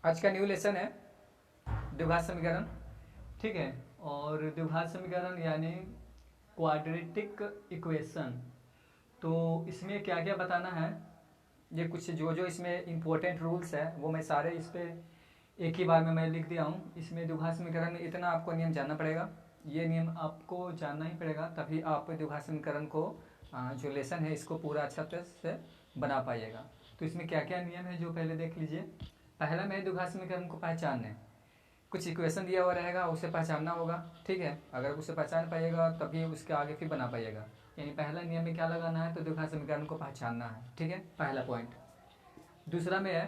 आज का new lesson है द्विघात समीकरण, ठीक है। और द्विघात समीकरण यानी क्वाड्रेटिक इक्वेशन। तो इसमें क्या क्या बताना है, ये कुछ जो जो इसमें इम्पोर्टेंट रूल्स है वो मैं सारे इस पर एक ही बार में मैं लिख दिया हूँ। इसमें द्विघात समीकरण में इतना आपको नियम जानना पड़ेगा, ये नियम आपको जानना ही पड़ेगा, तभी आप द्विघात समीकरण को जो लेसन है इसको पूरा अच्छा तरह से बना पाइएगा। तो इसमें क्या क्या नियम है जो पहले देख लीजिए। पहला में द्विघात समीकरण को पहचानने, कुछ इक्वेशन दिया हुआ रहेगा उसे पहचानना होगा, ठीक है। अगर उसे पहचान पाइएगा तभी उसके आगे फिर बना पाइएगा। यानी पहला नियम में क्या लगाना है, तो द्विघात समीकरण को पहचानना है, ठीक है, पहला पॉइंट। दूसरा में है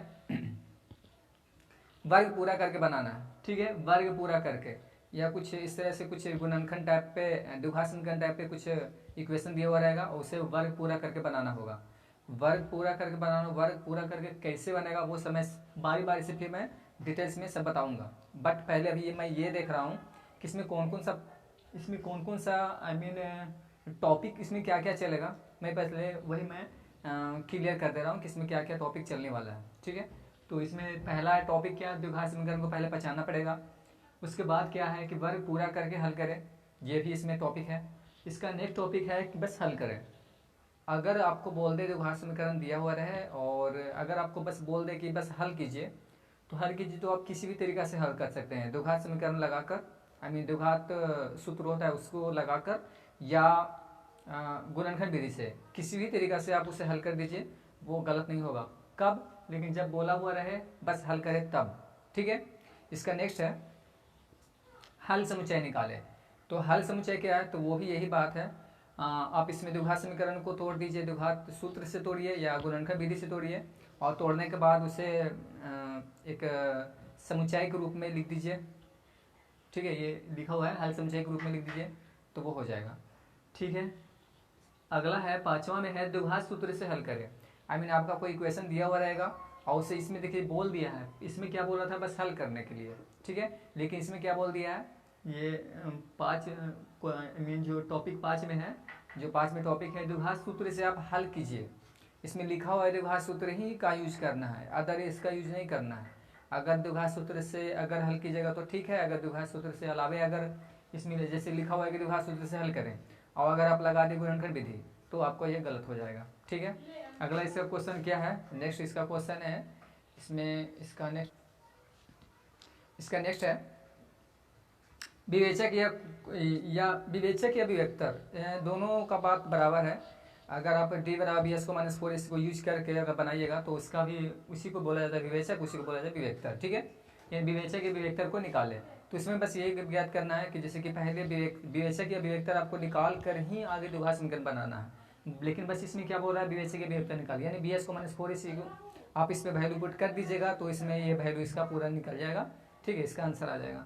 वर्ग पूरा करके बनाना है, ठीक है। वर्ग पूरा करके या कुछ इस तरह से कुछ गुणनखंड टाइप पे, द्विघात समीकरण टाइप पे कुछ इक्वेशन दिया हुआ रहेगा, उसे वर्ग पूरा करके बनाना होगा। वर्ग पूरा करके बनाना, वर्ग पूरा करके कैसे बनेगा वो समय बारी बारी से फिर मैं डिटेल्स में सब बताऊंगा। बट पहले अभी मैं ये देख रहा हूँ कि इसमें कौन कौन सा आई मीन टॉपिक इसमें क्या क्या चलेगा। मैं पहले वही मैं क्लियर कर दे रहा हूँ कि इसमें क्या क्या टॉपिक चलने वाला है, ठीक है। तो इसमें पहला टॉपिक क्या है, द्विघात समीकरण को पहले पहचानना पड़ेगा। उसके बाद क्या है कि वर्ग पूरा करके हल करें, ये भी इसमें टॉपिक है। इसका नेक्स्ट टॉपिक है कि बस हल करें। अगर आपको बोल दे द्विघात समीकरण दिया हुआ रहे और अगर आपको बस बोल दे कि बस हल कीजिए, तो हल कीजिए तो आप किसी भी तरीका से हल कर सकते हैं द्विघात समीकरण लगाकर, आई मीन द्विघात सूत्र होता है उसको लगाकर, या गुणनखंड विधि से, किसी भी तरीका से आप उसे हल कर दीजिए, वो गलत नहीं होगा। कब, लेकिन जब बोला हुआ रहे बस हल करें तब, ठीक है। इसका नेक्स्ट है हल समुच्चय निकाले। तो हल समुच्चय क्या है, तो वो भी यही बात है। आप इसमें द्विघात समीकरण को तोड़ दीजिए, द्विघात सूत्र से तोड़िए या गुणनखंड विधि से तोड़िए, और तोड़ने के बाद उसे एक समुच्चय के रूप में लिख दीजिए, ठीक है। ये लिखा हुआ है, हल समुच्चय के रूप में लिख दीजिए तो वो हो जाएगा, ठीक है। अगला है पांचवा में है द्विघात सूत्र से हल करें। आई मीन आपका कोई इक्वेशन दिया हुआ रहेगा और उसे इसमें देखिए बोल दिया है, इसमें क्या बोला था, बस हल करने के लिए, ठीक है। लेकिन इसमें क्या बोल दिया है, ये पाँच मीन जो टॉपिक 5 में है, जो 5 में टॉपिक है द्विघात सूत्र से आप हल कीजिए। इसमें लिखा हुआ है द्विघात सूत्र ही का यूज करना है, अदर इसका यूज नहीं करना है। अगर द्विघात सूत्र से अगर हल कीजिएगा तो ठीक है, अगर द्विघात सूत्र से अलावे अगर इसमें जैसे लिखा हुआ है कि द्विघात सूत्र से हल करें और अगर आप लगा दें गुणनखंड विधि तो आपको ये गलत हो जाएगा, ठीक है। अगला इसका क्वेश्चन क्या है, नेक्स्ट इसका क्वेश्चन है, इसमें इसका नेक्स्ट है विवेचक या विवेचक या विवेक्तर, दोनों का बात बराबर है। अगर आप डी बराबर बी एस को माइनस 4 इसको यूज करके अगर बनाइएगा तो उसका भी उसी को बोला जाता है विवेचक, उसी को बोला जाता है विवेक्तर, ठीक है। ये विवेचक या विवेक्तर को निकाले, तो इसमें बस यही ज्ञात करना है कि जैसे कि पहले विवेचक या विवेक्तर आपको निकाल कर ही आगे द्विघात समीकरण बनाना है। लेकिन बस इसमें क्या बोल रहा है, विवेचक या विवेक्तर निकाल, यानी बी एस को माइनस 4 इसी को आप इस पर वैल्यू पुट कर दीजिएगा तो इसमें ये वैल्यू इसका पूरा निकल जाएगा, ठीक है। इसका आंसर आ जाएगा।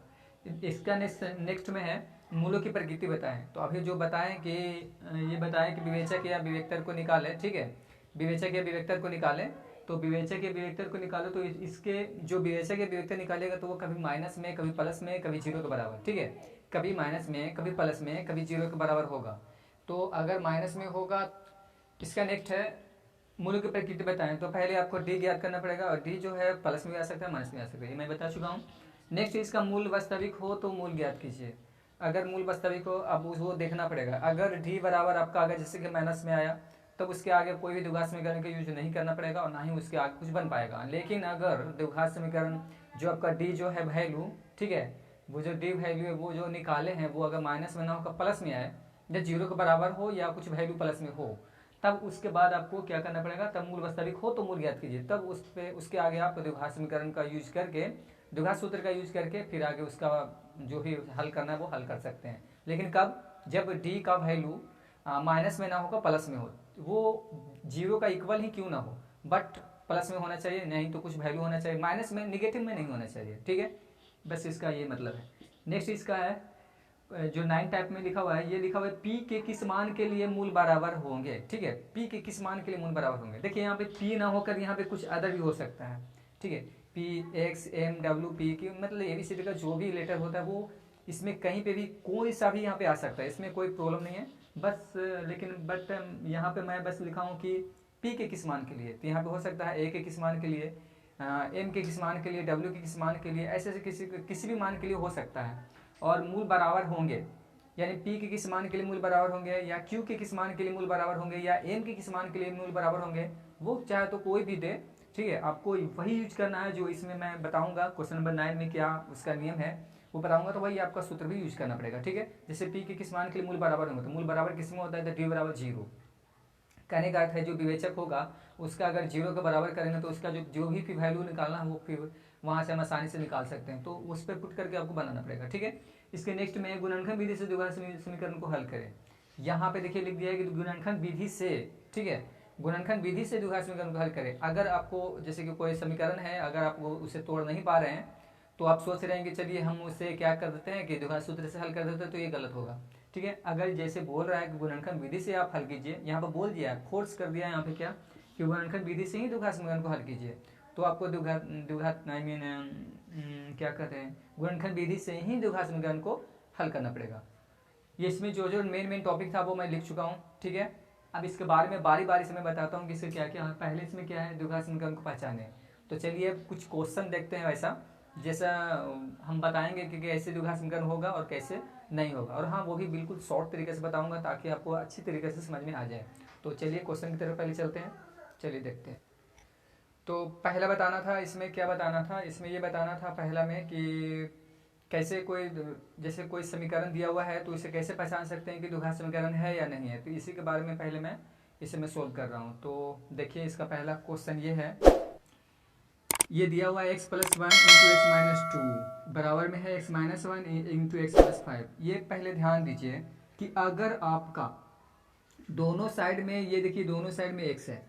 इसका नेक्स्ट में है मूलों की प्रकृति बताएं। तो अभी जो बताएं कि ये बताएं कि विवेचक या विवेक्तर को निकालें, ठीक है। विवेचक या विवेक्तर को निकालें, तो विवेचक या विवेक्तर को निकालो तो इसके जो विवेचक या विवेक्तर निकालेगा तो वो कभी माइनस में, कभी प्लस में, कभी जीरो के बराबर, ठीक है। कभी माइनस में, कभी प्लस में, कभी जीरो के बराबर होगा। तो अगर माइनस में होगा, इसका नेक्स्ट है मूलों की प्रकृति बताएं। तो पहले आपको डी ज्ञात करना पड़ेगा, और डी जो है प्लस में आ सकता है, माइनस में आ सकता है, ये मैं बता चुका हूँ। नेक्स्ट इसका मूल वास्तविक हो तो मूल ज्ञात कीजिए। अगर मूल वास्तविक हो अब उसको देखना पड़ेगा। अगर डी बराबर आपका आगे जैसे कि माइनस में आया तब उसके आगे कोई भी द्विघात समीकरण का यूज नहीं करना पड़ेगा और ना ही उसके आगे कुछ बन पाएगा। लेकिन अगर द्विघात समीकरण जो आपका डी जो है वैल्यू, ठीक है, वो जो डी वैल्यू है वो जो निकाले हैं वो अगर माइनस में ना होकर प्लस में आए, या जीरो के बराबर हो या कुछ वैल्यू प्लस में हो, तब उसके बाद आपको क्या करना पड़ेगा, तब मूल वास्तविक हो तो मूल ज्ञात कीजिए, तब उस पे उसके आगे आप द्विघात समीकरण का यूज करके, द्विघात सूत्र का यूज करके फिर आगे उसका जो भी हल करना है वो हल कर सकते हैं। लेकिन कब, जब डी का वैल्यू माइनस में ना होगा प्लस में हो, वो जीरो का इक्वल ही क्यों ना हो बट प्लस में होना चाहिए, नहीं तो कुछ वैल्यू होना चाहिए, माइनस में निगेटिव में नहीं होना चाहिए, ठीक है। बस इसका ये मतलब है। नेक्स्ट इसका है जो 9 टाइप में लिखा हुआ है, ये लिखा हुआ है पी के किस मान के लिए मूल बराबर होंगे, ठीक है। पी के किस मान के लिए मूल बराबर होंगे, देखिए यहाँ पे पी ना होकर यहाँ पे कुछ अदर भी हो सकता है, ठीक है। P X M W P की मतलब एबीसीडी का जो भी लेटर होता है वो इसमें कहीं पे भी कोई सा भी यहाँ पे आ सकता है, इसमें कोई प्रॉब्लम नहीं है। बस लेकिन बट यहाँ पे मैं बस लिखा हूँ कि पी के किस मान के लिए, तो यहाँ पे हो सकता है ए के किस मान के लिए, m के किस मान के लिए, w के किस मान के लिए, ऐसे ऐसे किसी भी मान के लिए हो सकता है। और मूल बराबर होंगे, यानी p के किस मान के लिए मूल बराबर होंगे, या q के किस मान के लिए मूल बराबर होंगे, या m के किस मान के लिए मूल बराबर होंगे, वो चाहे तो कोई भी दे, ठीक है। आपको वही यूज करना है जो इसमें मैं बताऊंगा क्वेश्चन नंबर 9 में क्या उसका नियम है वो बताऊंगा, तो वही आपका सूत्र भी यूज करना पड़ेगा, ठीक है। जैसे p के किस मान के लिए मूल बराबर होंगे, तो मूल बराबर किस में होता है, तो d बराबर 0। कहने का अर्थ है जो विवेचक होगा उसका अगर 0 के बराबर करेंगे तो उसका जो भी वैल्यू निकालना है वो फिर वहाँ से हम आसानी से निकाल सकते हैं, तो उस पर पुट करके आपको बनाना पड़ेगा, ठीक है। इसके नेक्स्ट में गुणनखंड विधि से द्विघात समीकरण को हल करें। यहाँ पे देखिए लिख दिया है कि गुणनखंड विधि से, ठीक है, गुणनखंड विधि से द्विघात समीकरण को हल करें। अगर आपको जैसे कि कोई समीकरण है, अगर आप उसे तोड़ नहीं पा रहे हैं तो आप सोच रहे हैं कि चलिए हम उसे क्या कर देते हैं कि द्विघात सूत्र से हल कर देते हैं, तो ये गलत होगा, ठीक है। अगर जैसे बोल रहा है कि गुणनखंड विधि से आप हल कीजिए, यहाँ पर बोल दिया है, फोर्स कर दिया है यहाँ पे क्या कि गुणनखंड विधि से ही द्विघात समीकरण को हल कीजिए, तो आपको द्विघात आई मीन क्या कहते हैं, गुणनखंड विधि से ही द्विघात समीकरण को हल करना पड़ेगा। ये इसमें जो मेन टॉपिक था वो मैं लिख चुका हूँ, ठीक है। अब इसके बारे में बारी बारी से मैं बताता हूँ कि इससे क्या क्या है। पहले इसमें क्या है, द्विघात समीकरण को पहचाने। तो चलिए कुछ क्वेश्चन देखते हैं वैसा, जैसा हम बताएंगे कि ऐसे द्विघात समीकरण होगा और कैसे नहीं होगा, और हाँ वो भी बिल्कुल शॉर्ट तरीके से बताऊंगा ताकि आपको अच्छी तरीके से समझ में आ जाए। तो चलिए क्वेश्चन की तरफ पहले चलते हैं, चलिए देखते हैं। तो पहला बताना था, इसमें क्या बताना था, इसमें ये बताना था पहला में कि कैसे कोई जैसे कोई समीकरण दिया हुआ है तो इसे कैसे पहचान सकते हैं कि द्विघात समीकरण है या नहीं है, तो इसी के बारे में पहले मैं इसे मैं सोल्व कर रहा हूँ। तो देखिए इसका पहला क्वेश्चन ये है, ये दिया हुआ है x plus 1 into x minus 2 बराबर में है x minus 1 into x plus 5। ये पहले ध्यान दीजिए कि अगर आपका दोनों साइड में, ये देखिए दोनों साइड में x है,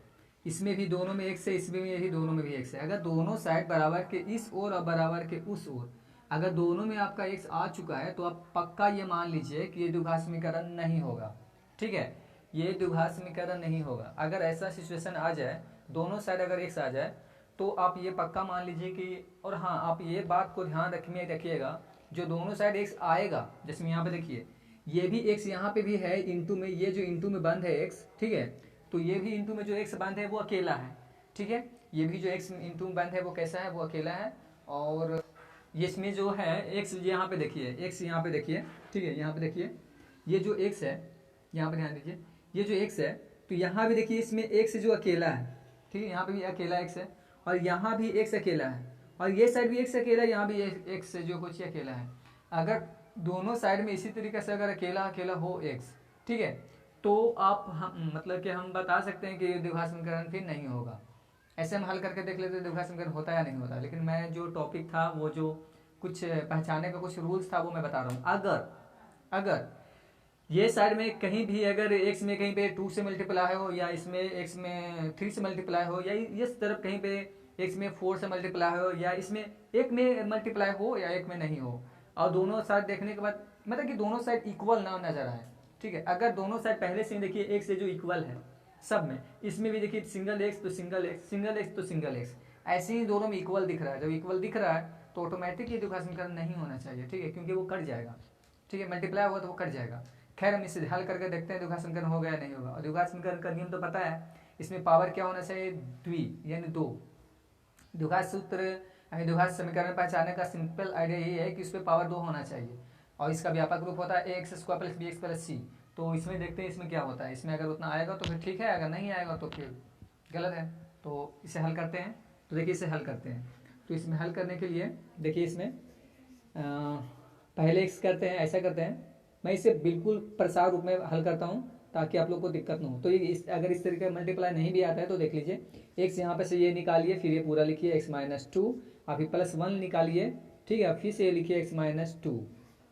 इसमें भी दोनों में x है, इसमें भी दोनों में भी x है, अगर दोनों साइड बराबर के इस ओर और बराबर के उस ओर अगर दोनों में आपका x आ चुका है तो आप पक्का ये मान लीजिए कि ये द्विघात समीकरण नहीं होगा, ठीक है, ये द्विघात समीकरण नहीं होगा। अगर ऐसा सिचुएशन आ जाए, दोनों साइड अगर x आ जाए तो आप ये पक्का मान लीजिए कि, और हाँ आप ये बात को ध्यान रखिएगा, जो दोनों साइड x आएगा, जैसे यहाँ पे देखिए ये भी x यहाँ पे भी है इंटू में, ये जो इंटू में बंद है x, ठीक है, तो ये भी इंटू में जो x बंद है वो अकेला है, ठीक है, ये भी जो x इंटू में बंद है वो कैसा है, वो अकेला है। और ये इसमें जो है x यहाँ पे देखिए, x यहाँ पे देखिए, ठीक है, यहाँ पे देखिए ये जो x है, यहाँ पे ध्यान दीजिए, ये जो x है, तो यहाँ भी देखिए इसमें x जो अकेला है, ठीक है, यहाँ पे भी अकेला x है, और यहाँ भी x अकेला है, और ये साइड भी x अकेला है, यहाँ भी x जो कुछ अकेला है। अगर दोनों साइड में इसी तरीके से अगर अकेला अकेला हो x, ठीक है, तो आप मतलब कि हम बता सकते हैं कि द्विघात समीकरण फिर नहीं होगा। ऐसे हम हल करके देख लेते हैं द्विघात समीकरण होता है या नहीं होता, लेकिन मैं जो टॉपिक था वो जो कुछ पहचाने का कुछ रूल्स था वो मैं बता रहा हूँ। अगर ये साइड में कहीं भी अगर x में कहीं पे 2 से मल्टीप्लाई हो, या इसमें x में 3 से मल्टीप्लाई हो, या इस तरफ कहीं पे x में 4 से मल्टीप्लाई हो, या इसमें 1 में मल्टीप्लाई हो या 1 में नहीं हो, और दोनों साइड देखने के बाद मतलब कि दोनों साइड इक्वल ना नजर आए, ठीक है, अगर दोनों साइड पहले से ही देखिए x से जो इक्वल है सब में, इसमें भी देखिए सिंगल x तो सिंगल x, सिंगल x तो सिंगल x, ऐसे ही दोनों में इक्वल दिख रहा है। जब इक्वल दिख रहा है तो ऑटोमेटिक ये द्विघात समीकरण नहीं होना चाहिए, ठीक है, क्योंकि वो कट जाएगा, ठीक है, मल्टीप्लाई होगा तो वो कट जाएगा। खैर हम इसे हल करके देखते हैं द्विघात समीकरण हो गया नहीं होगा। और द्विघात समीकरण का नियम तो पता है, इसमें पावर क्या होना चाहिए, द्वि यानी 2। द्विघात सूत्र द्विघात समीकरण पहचानने का सिंपल आइडिया यही है कि उस पर पावर 2 होना चाहिए, और इसका व्यापक रूप होता है ax square plus bx plus c। तो इसमें देखते हैं इसमें क्या होता है, इसमें अगर उतना आएगा तो फिर ठीक है, अगर नहीं आएगा तो फिर गलत है। तो इसे हल करते हैं, तो देखिए इसे हल करते हैं। तो इसमें हल करने के लिए देखिए इसमें पहले x करते हैं, ऐसा करते हैं, मैं इसे बिल्कुल प्रसार रूप में हल करता हूँ ताकि आप लोग को दिक्कत ना हो। तो ये अगर इस तरीके का मल्टीप्लाई नहीं भी आता है तो देख लीजिए, x यहाँ पे से ये निकालिए, फिर ये पूरा लिखिए x माइनस 2, अभी प्लस 1 निकालिए, ठीक है, फिर से ये लिखिए x माइनस 2,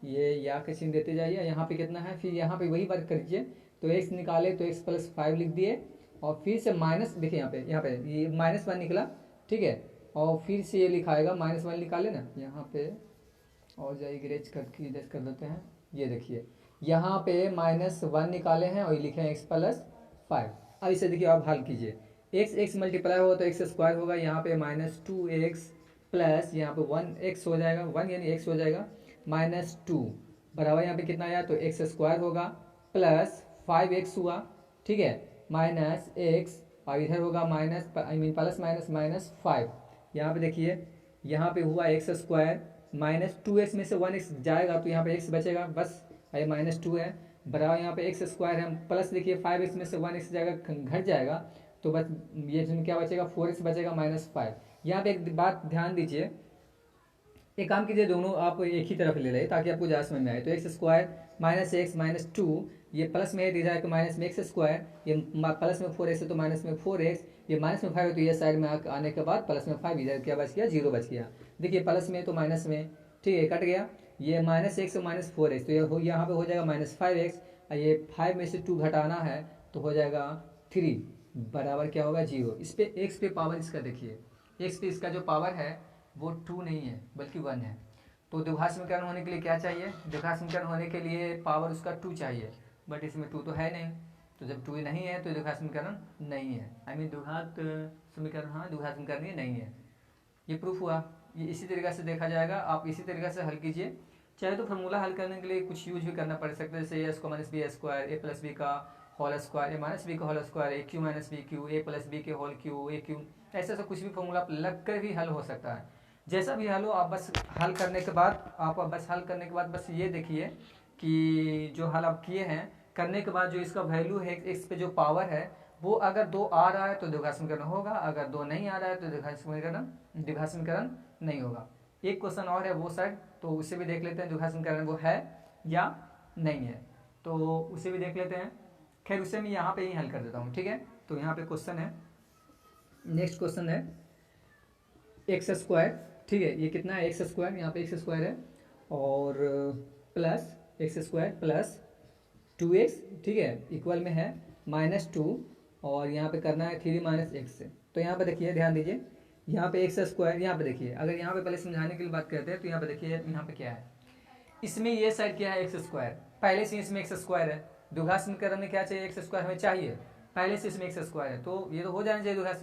ये या के चिन्ह देते जाइए, यहाँ पे कितना है, फिर यहाँ पे वही वर्क करिए, तो x निकाले तो x प्लस 5 लिख दिए, और फिर से माइनस, देखिए यहाँ पे ये माइनस 1 निकला, ठीक है, और फिर से ये लिखाएगा माइनस 1 निकाले ना, यहाँ पे और जाइए ग्रेज कर देते हैं, ये देखिए यहाँ पे माइनस 1 निकाले हैं और ये लिखे हैं x प्लस 5। अब इसे देखिए आप हल कीजिए, x मल्टीप्लाई होगा तो x स्क्वायर होगा, यहाँ पे माइनस 2x प्लस यहाँ पे 1x हो जाएगा, 1 यानी x हो जाएगा, माइनस 2 बराबर यहाँ पे कितना आया, तो x स्क्वायर होगा प्लस 5x हुआ, ठीक है, माइनस x, और इधर होगा minus I mean plus minus minus 5, यहाँ पे देखिए, यहाँ पे हुआ एक्स स्क्वायर माइनस 2x में से 1x जाएगा तो यहाँ पे x बचेगा बस, ये -2 है, बराबर यहाँ पे एक्स स्क्वायर है, प्लस देखिए 5x में से 1x जाएगा, घट जाएगा तो बस ये क्या बचेगा, 4x बचेगा -5। यहाँ पे एक बात ध्यान दीजिए, एक काम कीजिए, दोनों आप एक ही तरफ ले लें ताकि आपको ज़्यादा समझ में आए। तो x square minus x minus two, ये प्लस में है तो जाएगा माइनस में एक्स स्क्वायर, ये प्लस में 4x है तो माइनस में 4x, ये माइनस में 5 है तो ये साइड में आने के बाद प्लस में 5, इधर क्या बच गया, 0 बच गया। देखिए प्लस में तो माइनस में, ठीक है, कट गया, ये -x और -4x तो ये यहाँ पे हो जाएगा -5x, ये 5 में से 2 घटाना है तो हो जाएगा 3, बराबर क्या होगा, 0। इस पे x पे पावर इसका देखिए, x पे इसका जो पावर है वो 2 नहीं है बल्कि 1 है। तो द्विघात समीकरण होने के लिए क्या चाहिए, द्विघात समीकरण होने के लिए पावर उसका 2 चाहिए, बट इसमें 2 तो है नहीं, तो जब 2 नहीं है तो द्विघात समीकरण नहीं है, द्विघात समीकरण, हाँ द्विघात समीकरण ये नहीं है, ये प्रूफ हुआ। ये इसी तरीके से देखा जाएगा, आप इसी तरीके से हल कीजिए, चाहे तो फार्मूला हल करने के लिए कुछ यूज भी करना पड़ सकता है, जैसे ए स्क्वायर माइनस बी स्क्वायर, ए प्लस बी का whole square, A minus B का होल स्क्वायर, ए क्यू माइनस बी क्यू, ए प्लस बी के होल क्यू, ए क्यू, ऐसा कुछ भी फार्मूला लग कर भी हल हो सकता है। जैसा भी हल हो, आप बस हल करने के बाद बस ये देखिए कि जो हल आप किए हैं, करने के बाद जो इसका वैल्यू है एक्स पे जो पावर है वो अगर 2 आ रहा है तो द्विघात समीकरण होगा, अगर 2 नहीं आ रहा है तो द्विघात समीकरण नहीं होगा। एक क्वेश्चन और है वो साइड, तो उसे भी देख लेते हैं, द्विघात समीकरण वो है या नहीं है, तो उसे भी देख लेते हैं। खैर उसे मैं यहाँ पे ही हल कर देता हूँ, ठीक है। तो यहाँ पे क्वेश्चन है, नेक्स्ट क्वेश्चन है एक्स स्क्वायर, ठीक है, ये कितना है एक्स स्क्वायर, यहाँ पे एक्स स्क्वायर है और plus x square plus 2x, ठीक है, इक्वल में है -2 और यहाँ पे करना है 3 - x से। तो यहाँ पे देखिए, ध्यान दीजिए, यहाँ पे एक्स स्क्वायर, यहाँ पे देखिए, अगर यहाँ पे पहले समझाने के लिए बात करते हैं तो यहाँ पे देखिए, यहाँ पे क्या है, इसमें ये साइड क्या है, एक्स स्क्वायर, पहले से इसमें एक्स स्क्वायर है, द्विघात समीकरण में क्या चाहिए, एक्स स्क्वायर हमें चाहिए, पहले से इसमें एक्स स्क्वायर है, तो ये तो हो जाना चाहिए द्विघात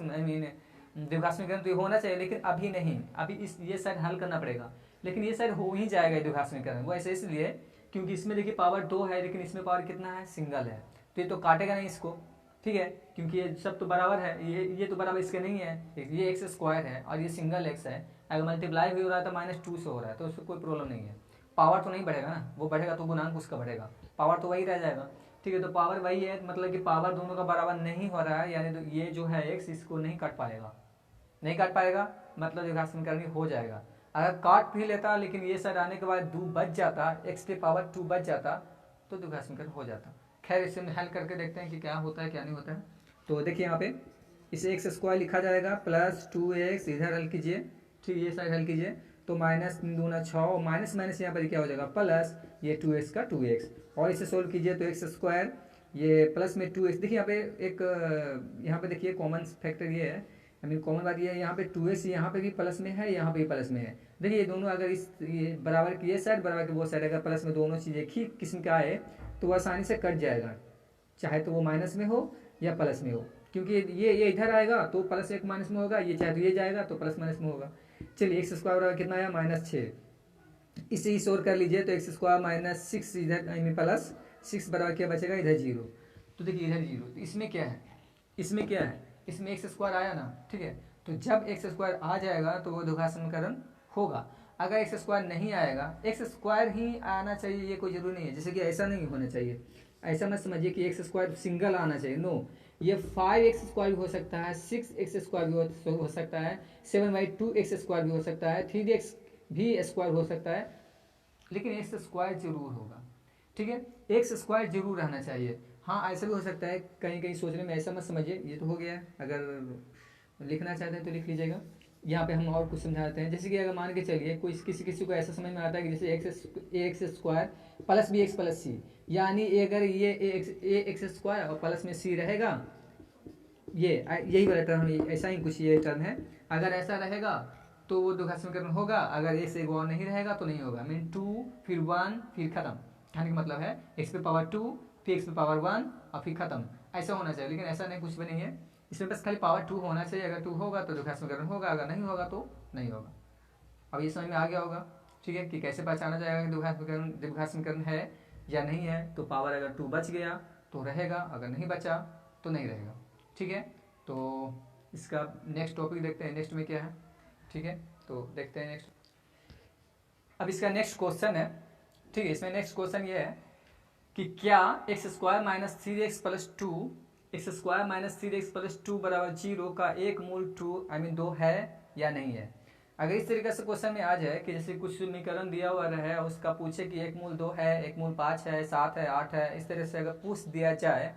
समीकरण, तो ये होना चाहिए, लेकिन अभी नहीं, अभी इस ये साइड हल करना पड़ेगा, लेकिन ये साइड हो ही जाएगा द्विघात समीकरण। वो ऐसे इसलिए क्योंकि इसमें देखिए पावर 2 है, लेकिन इसमें पावर कितना है, सिंगल है, तो ये तो काटेगा नहीं इसको, ठीक है, क्योंकि ये सब तो बराबर है, ये तो बराबर इसके नहीं है, ये एक्स स्क्वायर है और ये सिंगल एक्स है, अगर मल्टीप्लाई भी हो रहा है तो -2 से हो रहा है, तो उससे कोई प्रॉब्लम नहीं है, पावर तो नहीं बढ़ेगा ना, वो बढ़ेगा तो गुणांक उसका बढ़ेगा, पावर तो वही रह जाएगा, ठीक है। तो पावर वही है, मतलब कि पावर दोनों का बराबर नहीं हो रहा है, यानी तो ये जो है एक्स इसको नहीं काट पाएगा, नहीं काट पाएगा, मतलब द्विघात समीकरण हो जाएगा। अगर काट भी लेता लेकिन ये साइड आने के बाद 2 बच जाता, एक्स पे पावर 2 बच जाता तो द्विघात समीकरण हो जाता। खैर इसे हल करके देखते हैं कि क्या होता है क्या नहीं होता है। तो देखिए यहाँ पे इसे एक्स स्क्वायर लिखा जाएगा प्लस 2x, इधर हल कीजिए, ठीक, ये साइड हल कीजिए, तो -2×6 माइनस माइनस यहाँ पर क्या हो जाएगा प्लस, ये 2x का 2x, और इसे सोल्व कीजिए तो एक्स स्क्वायर, ये प्लस में 2x, देखिए यहाँ पे एक यहाँ पे देखिए कॉमन फैक्टर ये है, कॉमन बात ये है, यहाँ पे 2x यहाँ पे भी प्लस में है, यहाँ पे भी प्लस में है, देखिए ये दोनों अगर इस ये बराबर की ये साइड बराबर की वो साइड अगर प्लस में दोनों चीज़ एक ही किस्म का आए तो वो आसानी से कट जाएगा, चाहे तो वो माइनस में हो या प्लस में हो, क्योंकि ये इधर आएगा तो प्लस एक माइनस में होगा, ये चाहे तो ये जाएगा तो प्लस माइनस में होगा। चलिए एक्स स्क्वायर बराबर कितना आया, -6, इसे ही सोल्व कर लीजिए तो एक्स स्क्वायर -6 इधर प्लस 6 बराबर क्या बचेगा, इधर 0, तो देखिए इधर 0, तो इसमें क्या है, इसमें क्या है, इसमें एक्स स्क्वायर आया ना, ठीक है, तो जब एक्स स्क्वायर आ जाएगा तो वो द्विघात समीकरण होगा। अगर एक्स स्क्वायर नहीं आएगा, एक्स स्क्वायर ही आना चाहिए, ये कोई जरूरी नहीं है, जैसे कि ऐसा नहीं होना चाहिए, ऐसा मत समझिए कि एक्स स्क्वायर सिंगल आना चाहिए, नो, ये 5x स्क्वायर भी हो सकता है, 6x स्क्वायर भी हो सकता है, 7/2x स्क्वायर भी हो सकता है, 3x भी स्क्वायर हो सकता है, लेकिन एक्स स्क्वायर जरूर होगा, ठीक है, एक्स स्क्वायर जरूर रहना चाहिए। हाँ ऐसा भी हो सकता है, कहीं कहीं सोचने में ऐसा मत समझिए, ये तो हो गया है, अगर लिखना चाहते हैं तो लिख लीजिएगा। यहाँ पे हम और कुछ समझाते हैं, जैसे कि अगर मान के चलिए कोई किसी को ऐसा समझ में आता है कि जैसे X square plus B X plus C, यानी अगर ये ए एक्स स्क्वायर और प्लस में सी रहेगा, ये यही वाला टर्म, ऐसा ही कुछ ये टर्म है, अगर ऐसा रहेगा तो वो द्विघात समीकरण होगा, अगर ए से और नहीं रहेगा तो नहीं होगा, मीन 2 फिर 1 फिर खत्म, कहने का मतलब है एक्स पे पावर 2 फिर एक्स पे पावर 1 और फिर खत्म, ऐसा होना चाहिए, लेकिन ऐसा नहीं, कुछ भी नहीं है, इसमें बस खाली पावर 2 होना चाहिए, अगर 2 होगा तो द्विघात समीकरण होगा, अगर नहीं होगा तो नहीं होगा। अब ये समझ में आ गया होगा, ठीक है, कि कैसे पहचाना जाएगा कि द्विघात समीकरण है या नहीं है। तो पावर अगर 2 बच गया तो रहेगा, अगर नहीं बचा तो नहीं रहेगा, ठीक है। तो इसका नेक्स्ट टॉपिक देखते हैं, नेक्स्ट में क्या है, ठीक है, तो देखते हैं नेक्स्ट। अब इसका नेक्स्ट क्वेश्चन है, ठीक है, इसमें नेक्स्ट क्वेश्चन ये है कि क्या x square minus three x plus two x square minus three x plus two बराबर जीरो का एक मूल टू आई मीन दो है या नहीं है। अगर इस तरीके से क्वेश्चन में आ जाए कि जैसे कुछ समीकरण दिया हुआ रहे, उसका पूछे कि एक मूल दो है, एक मूल पाँच है, सात है, आठ है, इस तरह से अगर पूछ दिया जाए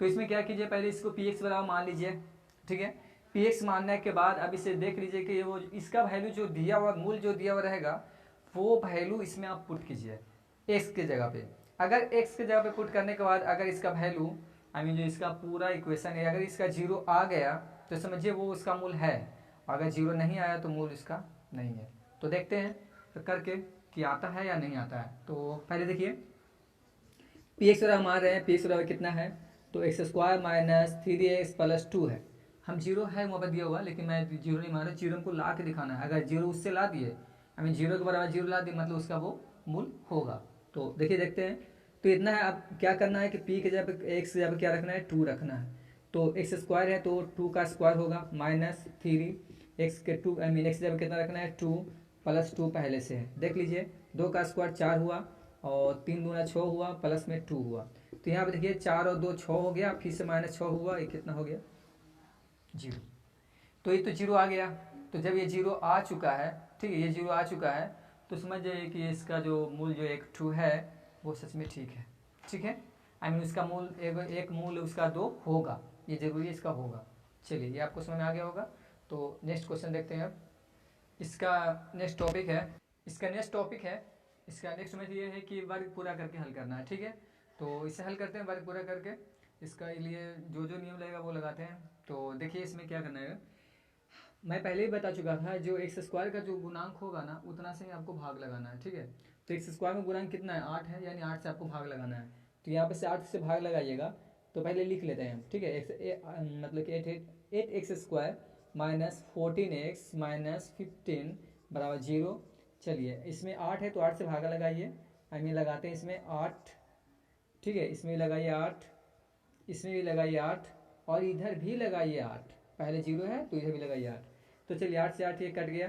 तो इसमें क्या कीजिए, पहले इसको पी एक्स बराबर मान लीजिए। ठीक है, पी एक्स मानने के बाद अब इसे देख लीजिए कि वो इसका वैल्यू जो दिया हुआ, मूल जो दिया हुआ रहेगा वो वैल्यू इसमें आप पुट कीजिए एक्स के जगह पे। अगर एक्स के जगह पे पुट करने के बाद अगर इसका वैल्यू आई मीन जो इसका पूरा इक्वेशन है, अगर इसका जीरो आ गया तो समझिए वो उसका मूल है, अगर जीरो नहीं आया तो मूल इसका नहीं है। तो देखते हैं तो करके कि आता है या नहीं आता है। तो पहले देखिए पी एक्स बराबर मान रहे हैं, पी एक्स बराबर कितना है, तो x square minus three x plus two है। हम जीरो है वहाँ पर दिया हुआ, लेकिन मैं जीरो नहीं मान रहा, जीरो को ला के दिखाना है। अगर जीरो उससे ला दिए आई मीन जीरो के बराबर जीरो ला दिए मतलब उसका वो मूल होगा। तो देखिए देखते हैं, तो इतना है। अब क्या करना है कि पी के जगह पे एक्स के जगह पे क्या रखना है, टू रखना है। तो एक्स स्क्वायर है तो टू का स्क्वायर होगा माइनस थ्री एक्स के टू आई मीन एक्स जब कितना रखना है, टू प्लस टू पहले से है, देख लीजिए। दो का स्क्वायर चार हुआ और तीन दूना छः हुआ, प्लस में टू हुआ। तो यहाँ पे देखिए चार और दो छः हो गया, फिर से माइनस छः हुआ, ये कितना हो गया, जीरो। तो ये तो जीरो आ गया। तो जब ये जीरो आ चुका है, ठीक है, ये जीरो आ चुका है, तो समझ जाइए कि इसका जो मूल जो एक टू है वो सच में ठीक है। ठीक है, आई मीन उसका मूल एक मूल उसका दो होगा, ये जरूरी इसका होगा। चलिए ये आपको समझ में आ गया होगा। तो नेक्स्ट क्वेश्चन देखते हैं अब। इसका नेक्स्ट टॉपिक है, इसका नेक्स्ट में ये है कि वर्ग पूरा करके हल करना है। ठीक है, तो इसे हल करते हैं वर्ग पूरा करके। इसका लिए जो जो नियम लगेगा वो लगाते हैं। तो देखिए इसमें क्या करना है, मैं पहले ही बता चुका था, जो एक्स स्क्वायर का जो गुणांक होगा ना उतना से ही आपको भाग लगाना है। ठीक है, तो एक्स स्क्वायर में गुणांक कितना है, आठ है, यानी आठ से आपको भाग लगाना है। तो यहाँ पे से आठ से भाग लगाइएगा। तो पहले लिख लेते हैं, ठीक है, मतलब कि eight X square minus fourteen X minus fifteen बराबर जीरो। चलिए इसमें आठ है तो आठ से भागा लगाइए, आई मीन लगाते हैं इसमें आठ। ठीक है, इसमें लगाइए आठ, इसमें भी लगाइए आठ, और इधर भी लगाइए आठ। पहले जीरो है तो इधर भी लगाइए आठ। तो चलिए आठ से आठ ये कट गया,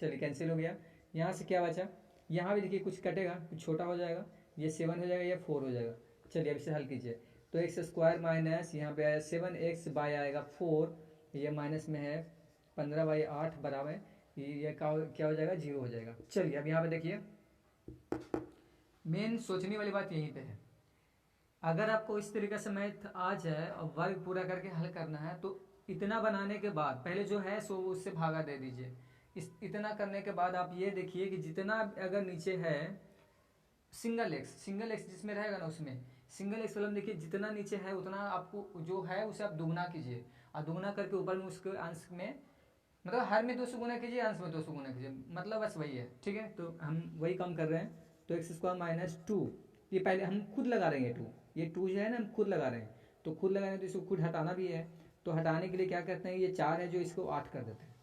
चलिए कैंसिल हो गया। यहाँ से क्या बचा, यहाँ भी देखिए कुछ कटेगा, कुछ छोटा हो जाएगा, ये सेवन हो जाएगा, ये फोर हो जाएगा। चलिए अब इसे हल कीजिए। तो एक्स स्क्वायर माइनस यहाँ पे आया सेवन एक्स बाय आएगा फोर, ये माइनस में है पंद्रह बाई आठ बराबर ये क्या हो जाएगा, जीरो हो जाएगा। चलिए अब यहाँ पे देखिए मेन सोचने वाली बात यहीं पे है। अगर आपको इस तरीके से मैथ आ जाए और वर्ग पूरा करके हल करना है तो इतना बनाने के बाद पहले जो है सो उससे भागा दे दीजिए। इतना करने के बाद आप ये देखिए कि जितना अगर नीचे है सिंगल एक्स जिसमें रहेगा ना उसमें सिंगल एक्स वाला में देखिए जितना नीचे है उतना आपको जो है उसे आप दुगना कीजिए, और दुगना करके ऊपर में उसके अंश में मतलब हर में 200 गुना कीजिए, अंश में 200 गुना कीजिए, मतलब बस वही है। ठीक है, तो हम वही काम कर रहे हैं। तो एक्स स्क्वायर माइनस टू, ये पहले हम खुद लगा रहे हैं, टू ये टू जो है ना हम खुद लगा रहे हैं। तो खुद लगा रहे हैं तो इसको खुद हटाना भी है। तो हटाने के लिए क्या करते हैं, ये चार है जो इसको आठ कर देते हैं,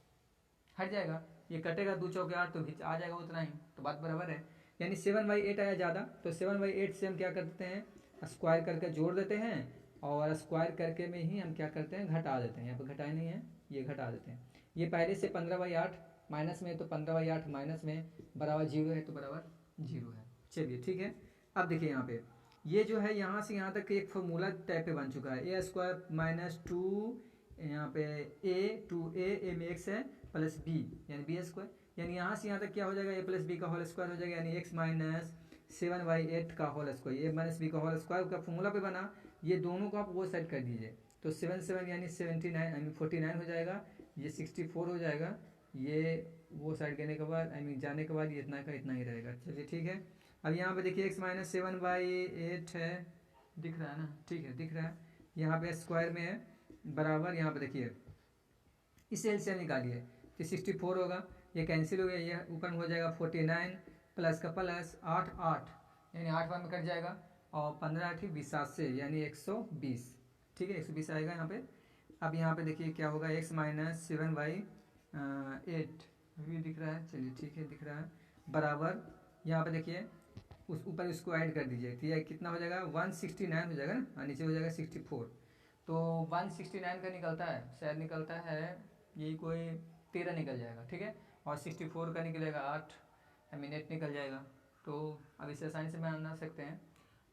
हट जाएगा, ये कटेगा दो चौके आठ, तो आ जाएगा उतना ही। तो बात बराबर है, यानी सेवन बाई एट आया ज़्यादा। तो सेवन बाई एट से हम क्या कर देते हैं, स्क्वायर करके जोड़ देते हैं, और स्क्वायर करके में ही हम क्या करते हैं, घटा देते हैं। यहाँ पर घटाए नहीं है, ये घटा देते हैं। ये पहले से पंद्रह बाई आठ माइनस में, तो पंद्रह बाई आठ माइनस में बराबर जीरो है, तो बराबर जीरो है। चलिए ठीक है, अब देखिए यहाँ पे ये जो है यहाँ से यहाँ तक एक फॉर्मूला टाइप पे बन चुका है, ए स्क्वायर माइनस टू यहाँ पे ए में एक्स है प्लस बी यानी बी स्क्वायर, यानी यहाँ से यहाँ तक क्या हो जाएगा, ए प्लस बी का होल स्क्वायर हो जाएगा, यानी X minus seven by eight का whole square, A minus B का होल स्क्वायर का फॉर्मूला पे बना। ये दोनों को आप वो साइड कर दीजिए, तो सेवन सेवन यानी 79 आई मीन 49 हो जाएगा, ये 64 हो जाएगा, ये वो साइड करने के बाद आई मीन जाने के बाद ये इतना का इतना ही रहेगा। चलिए ठीक है, अब यहाँ पे देखिए x minus seven by eight है, दिख रहा है ना, ठीक है दिख रहा है, यहाँ पे स्क्वायर में है बराबर, यहाँ पे देखिए इसे एलसीएम निकालिए तो 64 होगा, ये कैंसिल हो गया, ये ऊपर में हो जाएगा 49 प्लस का प्लस आठ आठ यानी आठ बार में कट जाएगा, और पंद्रह आठ बीस सात से यानी 120। ठीक है 120 आएगा यहाँ पे। अब यहाँ पे देखिए क्या होगा, x minus seven by eight अभी दिख रहा है, चलिए ठीक है दिख रहा है, बराबर यहाँ पे देखिए उस ऊपर इसको ऐड कर दीजिए, ठीक है कितना हो जाएगा 169 हो जाएगा ना, और नीचे हो जाएगा 64। तो 169 का निकलता है, शायद निकलता है यही कोई 13 निकल जाएगा, ठीक है। और 64 का निकलेगा 8, आई मीन 8 निकल जाएगा। तो अब इसे आसानी से बना सकते हैं,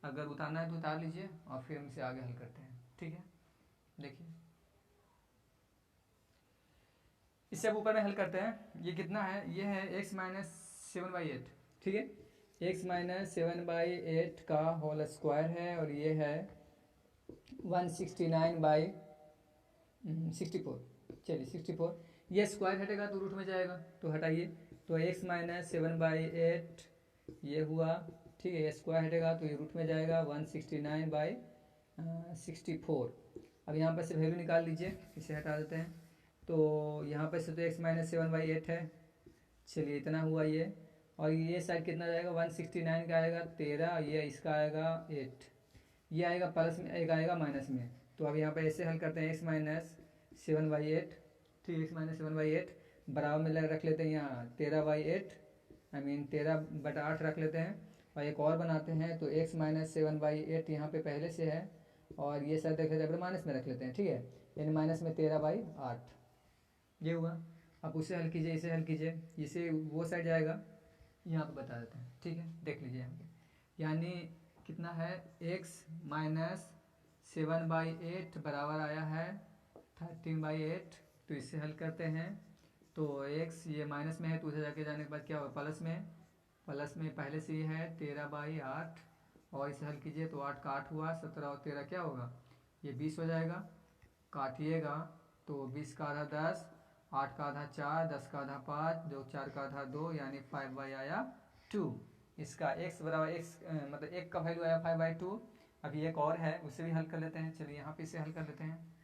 अगर उतारना है तो उतार लीजिए और फिर हम इसे आगे हल करते हैं, ठीक है। देखिए इससे अब ऊपर में हल करते हैं, ये कितना है, ये है x माइनस 7/8, ठीक है। x माइनस 7/8 का होल स्क्वायर है और ये है 169/64। चलिए 64, ये स्क्वायर हटेगा तो रूट में जाएगा, तो हटाइए। तो x माइनस 7/8 ये हुआ, ठीक है। ये स्क्वायर हटेगा तो ये रूट में जाएगा 169/64। अब यहाँ पर से वैल्यू निकाल लीजिए, इसे हटा देते हैं। तो यहाँ पर से तो x माइनस 7/8 है, चलिए इतना हुआ ये। और ये साइड कितना जाएगा, 169 का आएगा 13, ये इसका आएगा 8, ये आएगा प्लस में, एक आएगा माइनस में। तो अब यहाँ पे ऐसे हल करते हैं, x माइनस 7/8, ठीक है। x माइनस 7/8 बराबर में रख लेते हैं यहाँ 13/8, आई मीन 13/8 रख लेते हैं। और एक और बनाते हैं, तो x माइनस 7/8 यहाँ पे पहले से है और ये साइड रख लेते हैं, माइनस में रख लेते हैं, ठीक है। यानी माइनस में 13/8 ये हुआ। अब उसे हल कीजिए, इसे हल कीजिए, इसे वो साइड जाएगा, यहाँ पे बता देते हैं, ठीक है। देख लीजिए यहाँ पे, यानी कितना है, x माइनस 7/8 बराबर आया है 13/8। तो इससे हल करते हैं, तो x ये माइनस में है तो उसे जाके जाने के बाद क्या होगा, प्लस में, प्लस में पहले से ही है 13/8। और इसे हल कीजिए तो 8 का 8 हुआ, 17 और 13 क्या होगा, ये 20 हो जाएगा। काटिएगा तो 20 का आधा 10, 8 का आधा 4, 10 का आधा 5, 2 4 का आधा 2, यानी 5 आया 2। इसका x बराबर x मतलब एक का वैल्यू आया 5/2। अभी एक और है, उसे भी हल कर लेते हैं। चलिए यहाँ पे इसे हल कर लेते हैं,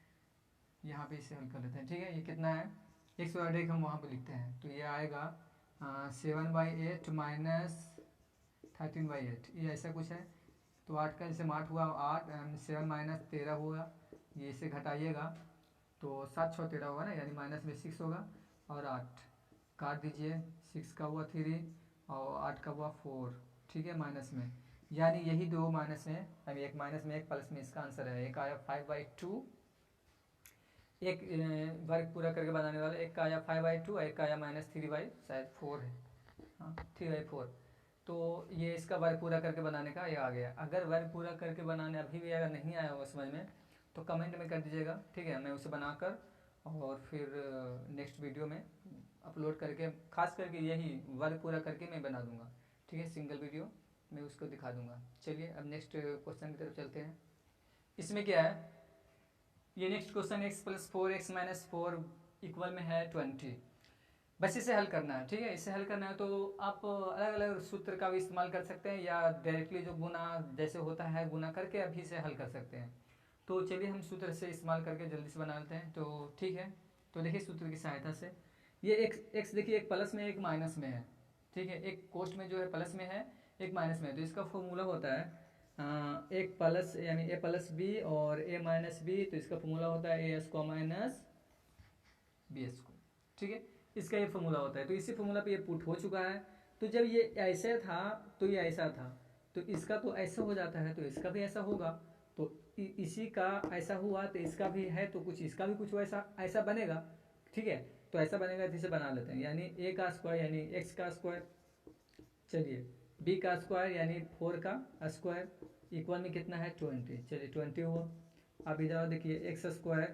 यहाँ पे इसे हल कर लेते हैं, ठीक है। ये कितना है, x बराबर एक हम वहाँ पे लिखते हैं, तो ये आएगा 7/8 माइनस 13/8, ये ऐसा कुछ है। तो 8 का जैसे 8 हुआ 8, 7 माइनस 13 हुआ, ये इसे घटाइएगा तो 7 6 13 होगा ना, यानी माइनस में 6 होगा। और 8 काट दीजिए, 6 का हुआ 3 और 8 का हुआ 4, ठीक है, माइनस में। यानी यही दो माइनस में, अभी एक माइनस में एक प्लस में, इसका आंसर है। एक आया 5/2, एक वर्ग पूरा करके बनाने वाला, एक का आया 5/2 और एक का आया -3 शायद 4 है, हाँ 3/4। तो ये इसका वर्ग पूरा करके बनाने का ये आ गया। अगर वर्ग पूरा करके बनाने अभी भी अगर नहीं आया होगा समझ में, तो कमेंट में कर दीजिएगा, ठीक है। मैं उसे बनाकर और फिर नेक्स्ट वीडियो में अपलोड करके, खास करके यही वर्ग पूरा करके मैं बना दूंगा, ठीक है। सिंगल वीडियो मैं उसको दिखा दूंगा। चलिए अब नेक्स्ट क्वेश्चन की तरफ चलते हैं। इसमें क्या है, ये next question x + 4 x - 4 equal में है 20। बस इसे हल करना है, ठीक है। इसे हल करना है तो आप अलग अलग सूत्र का भी इस्तेमाल कर सकते हैं, या डायरेक्टली जो गुना जैसे होता है गुना करके अभी से हल कर सकते हैं। तो चलिए हम सूत्र से इस्तेमाल करके जल्दी से बना लेते हैं, तो ठीक है। तो देखिए सूत्र की सहायता से, ये एक्स देखिए, एक प्लस में एक माइनस में है, ठीक है। एक कोष्ठ में जो है प्लस में है, एक माइनस में है। तो इसका फॉर्मूला होता है एक प्लस यानी a + b और a - b, तो इसका फॉर्मूला होता है a² - b², ठीक है। इसका ये फॉर्मूला होता है। तो इसी फॉर्मूला पे ये पुट हो चुका है। तो जब ये ऐसे था तो ये ऐसा था, तो इसका तो ऐसा हो जाता है, तो इसका भी ऐसा होगा। तो इसी का ऐसा हुआ तो इसका भी है, तो कुछ इसका भी कुछ वैसा ऐसा बनेगा, ठीक है। तो ऐसा बनेगा, जिसे बना लेते हैं, यानी a का स्क्वायर यानी x का स्क्वायर, चलिए b का स्क्वायर यानी 4 का स्क्वायर, इक्वल में कितना है 20, चलिए 20 हुआ। अब इधर देखिए x²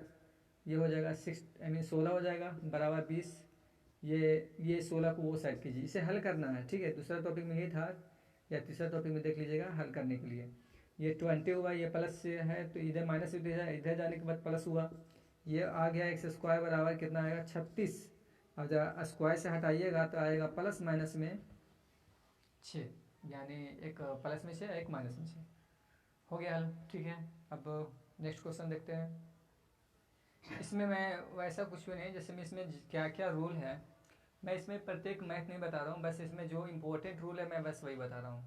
ये हो जाएगा 6 आई मीन 16 हो जाएगा बराबर 20। ये 16 को वो साइड कीजिए, इसे हल करना है, ठीक है। दूसरा टॉपिक में यही था, या तीसरा टॉपिक में देख लीजिएगा हल करने के लिए। ये 20 हुआ, ये प्लस से है तो इधर माइनस, इधर जाने के बाद प्लस हुआ, ये आ गया x² बराबर कितना आएगा 36। अब जब स्क्वायर से हटाइएगा तो आएगा प्लस माइनस में 6, यानी एक प्लस में 6 एक माइनस में 6 हो गया हल, ठीक है। अब नेक्स्ट क्वेश्चन देखते हैं। इसमें मैं वैसा कुछ भी नहीं, जैसे मैं इसमें क्या क्या रूल है, मैं इसमें प्रत्येक मैथ नहीं बता रहा हूँ, बस इसमें जो इम्पोर्टेंट रूल है मैं बस वही बता रहा हूँ।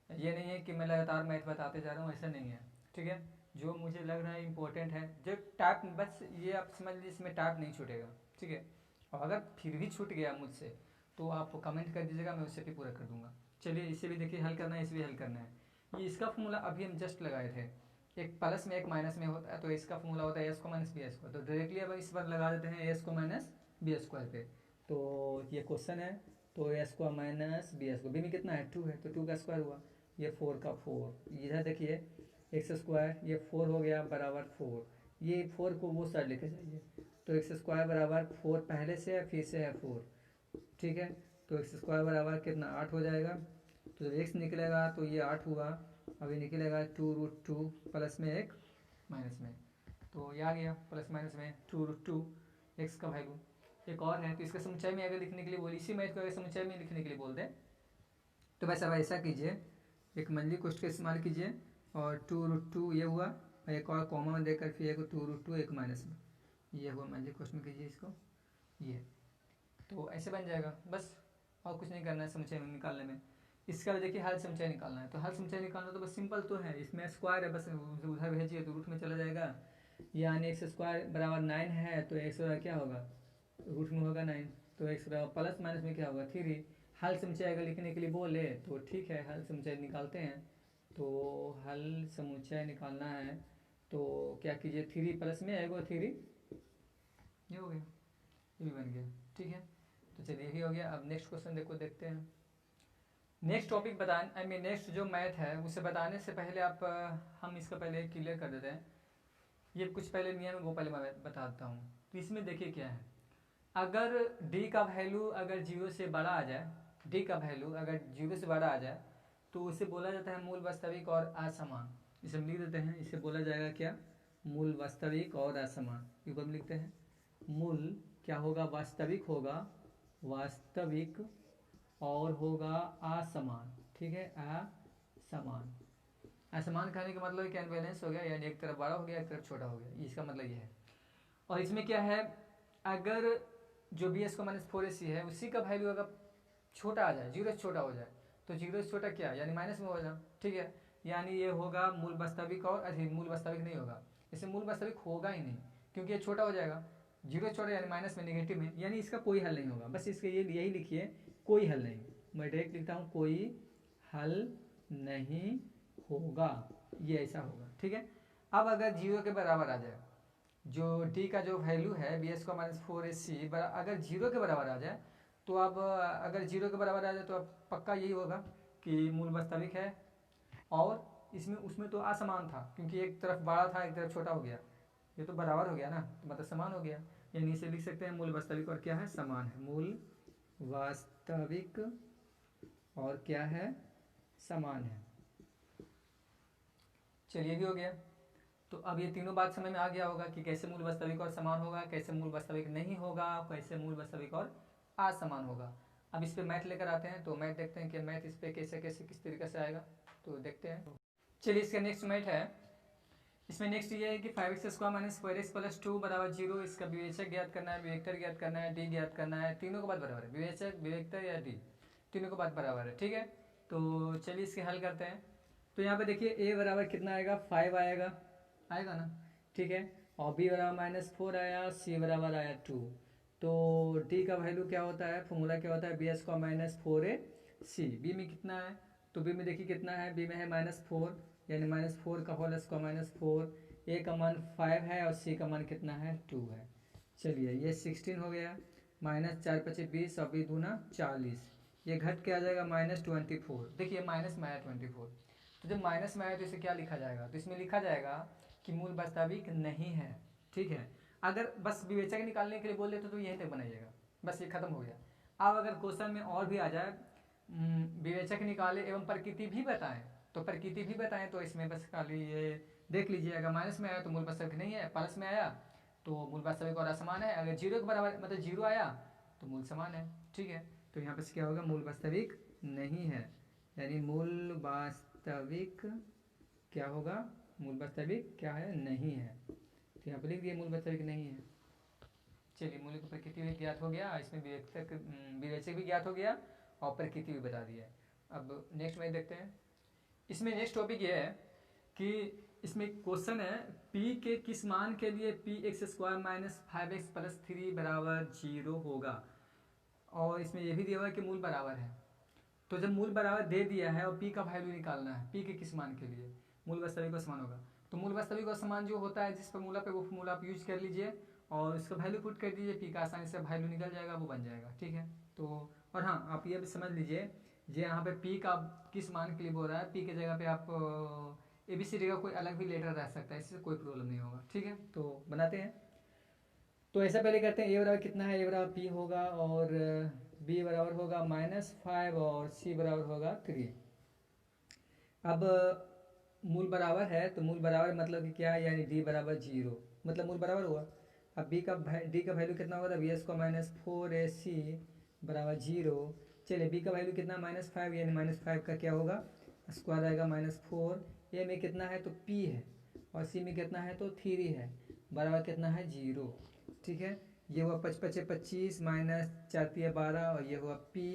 ये नहीं है कि मैं लगातार मैथ बताते जा रहा हूँ, ऐसा नहीं है, ठीक है। जो मुझे लग रहा है इम्पोर्टेंट है, जो टाइप, बस ये आप समझ लीजिए इसमें टाइप नहीं छूटेगा, ठीक है। और अगर फिर भी छूट गया मुझसे तो आप कमेंट कर दीजिएगा, मैं उससे भी पूरा कर दूंगा। चलिए इसे भी देखिए हल करना है, इसे भी हल करना है। ये इसका फॉर्मूला अभी हम जस्ट लगाए थे, एक प्लस में एक माइनस में होता है, तो इसका फॉर्मूला होता है a² - b²। तो डायरेक्टली अब इस बार लगा देते हैं a² बी स्क्वायर पे। तो ये क्वेश्चन है, तो A square minus B square, B में कितना है 2 है, तो 2 का स्क्वायर हुआ, ये 4 का 4, इधर देखिए एक्स स्क्वायर, ये 4 हो गया बराबर 4, ये 4 को वो साइड लेके जाइए, तो एक्स स्क्वायर बराबर 4 पहले से है फिर से है 4, ठीक है। तो एक्स स्क्वायर बराबर कितना 8 हो जाएगा, तो जब एक्स निकलेगा तो ये 8 हुआ, अभी निकलेगा 2√2 प्लस में एक माइनस में, तो ये आ गया प्लस माइनस में 2√2 एक्स का वैल्यू। एक और है, तो इसका समुच्चय में अगर लिखने के लिए बोल, इसी मैथ को अगर समुच्चय में लिखने के लिए बोल दें तो बस अब ऐसा कीजिए, एक मंझली कोष्ठ का इस्तेमाल कीजिए और 2√2 ये हुआ, और एक और कॉमा में देकर फिर एक 2√2 एक माइनस में, ये हुआ मंझली कोष्ठ में कीजिए इसको, ये तो ऐसे बन जाएगा बस, और कुछ नहीं करना है समुच्चय में निकालने में। इसका देखिए हल समुच्चय निकालना है, तो हल समुच्चय निकालना तो बस सिंपल तो है, इसमें स्क्वायर है, बस उधर भेजिए तो रूट में चला जाएगा, यानी एक्स स्क्वायर बराबर 9 है, तो एक्स क्या होगा रूट में होगा 9, तो एक्स प्लस माइनस में क्या होगा 3। हल समुच्चय अगर लिखने के लिए बोले तो ठीक है, हल समुच्चय निकालते हैं, तो हल समुच्चय निकालना है तो क्या कीजिए 3 प्लस में आएगा 3, ये हो गया, ये भी बन गया, ठीक है। तो चलिए ये हो गया। अब नेक्स्ट क्वेश्चन देखते हैं। नेक्स्ट टॉपिक बताने, आई मीन नेक्स्ट जो मैथ है उसे बताने से पहले आप हम इसका पहले क्लियर कर देते हैं, ये कुछ पहले नियम है वो पहले मैं बताता हूँ। तो इसमें देखिए क्या है, अगर डी का वैल्यू अगर 0 से बड़ा आ जाए, डी का वैल्यू अगर 0 से बड़ा आ जाए तो उसे बोला जाता है मूल वास्तविक और असमान। इसे हम लिख देते हैं, इसे बोला जाएगा क्या, मूल वास्तविक और असमान। ऊपर में लिखते हैं मूल क्या होगा, वास्तविक होगा, वास्तविक और होगा असमान, ठीक है, असमान। असमान कहने का मतलब क्या, अनबैलेंस हो गया, यानी एक तरफ बड़ा हो गया एक तरफ छोटा हो गया, इसका मतलब ये है। और इसमें क्या है, अगर जो बी एस को माइनस 4ac है उसी का वैल्यू अगर छोटा आ जाए, 0 से छोटा हो जाए, तो 0 से छोटा क्या यानी माइनस में हो जाए, ठीक है, यानी ये होगा मूल वास्तविक और अधिक, मूल वास्तविक नहीं होगा, इसे मूल वास्तविक होगा ही नहीं, क्योंकि ये छोटा हो जाएगा, 0 से छोटा यानी माइनस में नेगेटिव में, यानी इसका कोई हल नहीं होगा। बस इसके ये यही लिखिए, कोई हल नहीं, मैं डायरेक्ट लिखता हूँ कोई हल नहीं होगा, ये ऐसा होगा, ठीक है। अब अगर 0 के बराबर आ जाए, जो डी का जो वैल्यू है बी एस को माइनस 4ac अगर 0 के बराबर आ जाए, तो अब अगर 0 के बराबर आ जाए तो अब पक्का यही होगा कि मूल वास्तविक है, और इसमें उसमें तो असमान था क्योंकि एक तरफ बड़ा था एक तरफ छोटा हो गया, ये तो बराबर हो गया ना, तो मतलब समान हो गया, यानी इसे लिख सकते हैं मूल वास्तविक और क्या है, समान है, मूल वास्तविक और क्या है, समान है। चलिए भी हो गया। तो अब ये तीनों बात समझ में आ गया होगा कि कैसे मूल वास्तविक और समान होगा, कैसे मूल वास्तविक नहीं होगा, कैसे मूल वास्तविक और असमान होगा। अब इस पे मैथ लेकर आते हैं, तो मैथ देखते हैं कि मैथ इस पे कैसे कैसे किस तरीके से आएगा, तो देखते हैं। चलिए इसका नेक्स्ट मैथ है, इसमें नेक्स्ट ये है कि 5x² माइनस 4x प्लस 2 बराबर 0, इसका विवेचक ज्ञात करना है, विवेक्तर ज्ञात करना है, डी ज्ञात करना है, तीनों को बात बराबर है, विवेचक विवेक्तर या डी तीनों को बात बराबर है, ठीक है। तो चलिए इसके हल करते हैं। तो यहाँ पे देखिए a बराबर कितना आएगा 5 आएगा, आएगा ना, ठीक है, और b बराबर -4 आया, c बराबर आया 2, तो d का वैल्यू क्या होता है, फॉर्मूला क्या होता है, बी एस का -4ac, b में कितना है, तो b में देखिए कितना है, b में है -4 यानी -4 का होल स्क्वायर -4, a का मान 5 है और c का मान कितना है 2 है। चलिए ये 16 हो गया, -4 × 5 = 20 और b दूना 40, ये घट के आ जाएगा -24, देखिए माइनस में आया 24, तो जब माइनस में आया तो इसे क्या लिखा जाएगा, तो इसमें लिखा जाएगा कि मूल वास्तविक नहीं है, ठीक है। अगर बस विवेचक निकालने के लिए बोल देते तो यहीं तक बनाइएगा, बस ये खत्म हो गया। अब अगर क्वेश्चन में और भी आ जाए विवेचक निकाले एवं प्रकृति भी बताएं, तो प्रकृति भी बताएं, तो इसमें बस खाली ये देख लीजिए, अगर माइनस में आया तो मूल वास्तविक नहीं है, प्लस में आया तो मूल वास्तविक और असमान है, अगर 0 के बराबर मतलब 0 आया तो मूल समान है, ठीक है। तो यहाँ पर क्या होगा, मूल वास्तविक नहीं है, यानी मूल वास्तविक क्या होगा, मूल वास्तविक क्या है, नहीं है, तो यहाँ पर लिख दिए मूल वास्तविक नहीं है। चलिए मूल की प्रकृति भी ज्ञात हो गया, इसमें विवेचक भी ज्ञात हो गया और प्रकृति भी बता दिया। अब नेक्स्ट में देखते हैं, इसमें नेक्स्ट टॉपिक ये है कि इसमें क्वेश्चन है p के किस मान के लिए px² माइनस 5x प्लस 3 बराबर 0 होगा, और इसमें यह भी दिया हुआ है कि मूल बराबर है। तो जब मूल बराबर दे दिया है और p का वैल्यू निकालना है, p के किस मान के लिए मूल वास्तविक और समान होगा, तो मूल वास्तविक और समान जो होता है जिस फॉर्मूला पे वो फॉर्मूला आप यूज कर लीजिए, और उसका वैल्यू पुट कर दीजिए, पी का आसानी से वैल्यू निकल जाएगा, वो बन जाएगा, ठीक है। तो और हाँ, आप ये भी समझ लीजिए, ये यहाँ पे पी का किस मान के लिए बोल रहा है, पी की जगह पे आप ABCD का कोई अलग भी लेटर रह सकता है, इससे कोई प्रॉब्लम नहीं होगा, ठीक है। तो बनाते हैं। तो ऐसा पहले करते हैं, ए बराबर कितना है, ए बराबर पी होगा और बी बराबर होगा -5 और सी बराबर होगा 3। अब मूल बराबर है तो मूल बराबर मतलब कि क्या है, यानी डी बराबर 0, मतलब मूल बराबर हुआ। अब डी का वैल्यू कितना होगा, तब बी स्क्वायर -4AC बराबर 0। चलिए बी का वैल्यू कितना, -5, यानी -5 का क्या होगा, स्क्वायर आएगा -4। ए में कितना है तो पी है, और सी में कितना है तो 3 है, बराबर कितना है 0, ठीक है। ये हुआ 5 5 25 -4 12, और ये हुआ पी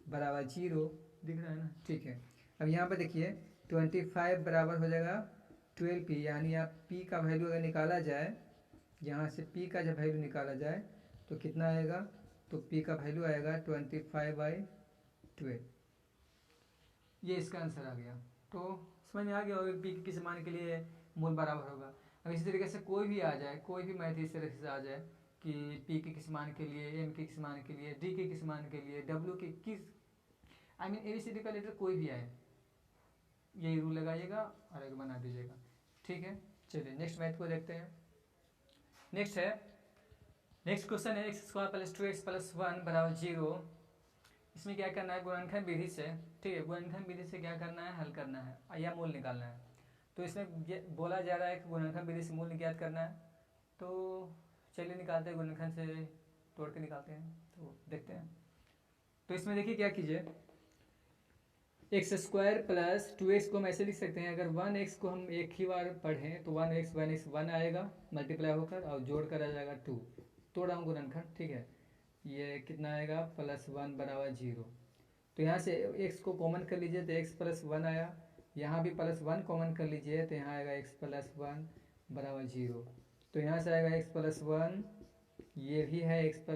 बराबर 0, दिख रहा है ना, ठीक है। अब यहाँ पर देखिए 25 बराबर हो जाएगा 12p, यानी आप p का वैल्यू अगर निकाला जाए, यहाँ से p का जब वैल्यू निकाला जाए तो कितना आएगा, तो p का वैल्यू आएगा 25/12, ये इसका आंसर आ गया। तो समझ में आ गया होगा p के किस मान के लिए मूल बराबर होगा। अब इसी तरीके से कोई भी आ जाए, कोई भी मैथ इस तरीके से आ जाए कि p के किस मान के लिए, m के किस मान के लिए, d के किस मान के लिए, w के किस, आई मीन ABCD का लेटर कोई भी आए, यही रूल लगाइएगा और एक बना दीजिएगा, ठीक है। चलिए नेक्स्ट मैथ को देखते हैं। नेक्स्ट क्वेश्चन है x² + 2x + 1 बराबर 0। इसमें क्या करना है, गुणनखंड विधि से, ठीक है, गुणनखंड विधि से क्या करना है, हल करना है या मूल निकालना है। तो इसमें ये बोला जा रहा है कि गुणनखंड विधि से मूल ज्ञात करना है। तो चलिए निकालते हैं, गुणनखंड से तोड़ के निकालते हैं, तो देखते हैं। तो इसमें देखिए क्या कीजिए, x² + 2x को हम ऐसे लिख सकते हैं, अगर 1x को हम एक ही बार पढ़ें तो 1 आएगा मल्टीप्लाई होकर, और जोड़ कर आ जाएगा 2, तोड़ा हूँ गुणनखंड, ठीक है। ये कितना आएगा, +1 बराबर 0। तो यहाँ से x को कॉमन कर लीजिए तो x + 1 आया, यहाँ भी +1 कॉमन कर लीजिए तो यहाँ आएगा x + 1 बराबर 0। तो यहाँ से आएगा x + 1, ये भी है x +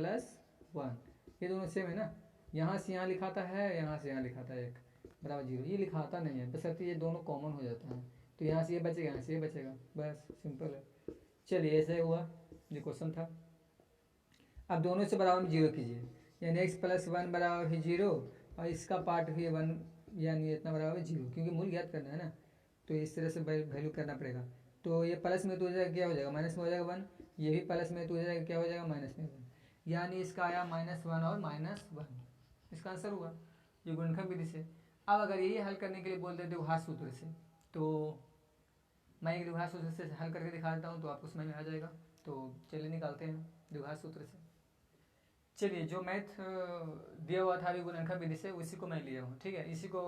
1, ये दोनों सेम है ना, यहाँ से यहाँ लिखाता है, यहाँ से यहाँ लिखाता है 1 बराबर 0, ये लिखाता नहीं है, बशर्ते ये दोनों कॉमन हो जाते हैं। तो यहाँ से ये बचेगा, यहाँ से ये बचेगा, बस सिंपल है। चलिए ऐसे हुआ, ये क्वेश्चन था। अब दोनों से बराबर में 0 कीजिए, यानी x + 1 बराबर है 0, और इसका पार्ट भी 1, यानी इतना बराबर है 0, क्योंकि मूल ज्ञात करना है ना, तो इस तरह से वैल्यू करना पड़ेगा। तो ये प्लस में तो हो जाएगा, क्या हो जाएगा, माइनस में हो जाएगा 1, ये भी प्लस में तो हो जाएगा, क्या हो जाएगा, माइनस में 1, यानी इसका आया -1 और -1, इसका आंसर हुआ ये गुणनखंड विधि से। अब अगर यही हल करने के लिए बोल देते द्विघात सूत्र से, तो मैं एक द्विघात सूत्र से हल करके दिखा देता हूँ, तो आपको समझ में आ जाएगा। तो चलिए निकालते हैं द्विघात सूत्र से। चलिए जो मैथ दिया हुआ था अभी गुणनखंड विधि से, उसी को मैं लिया हूँ, ठीक है। इसी को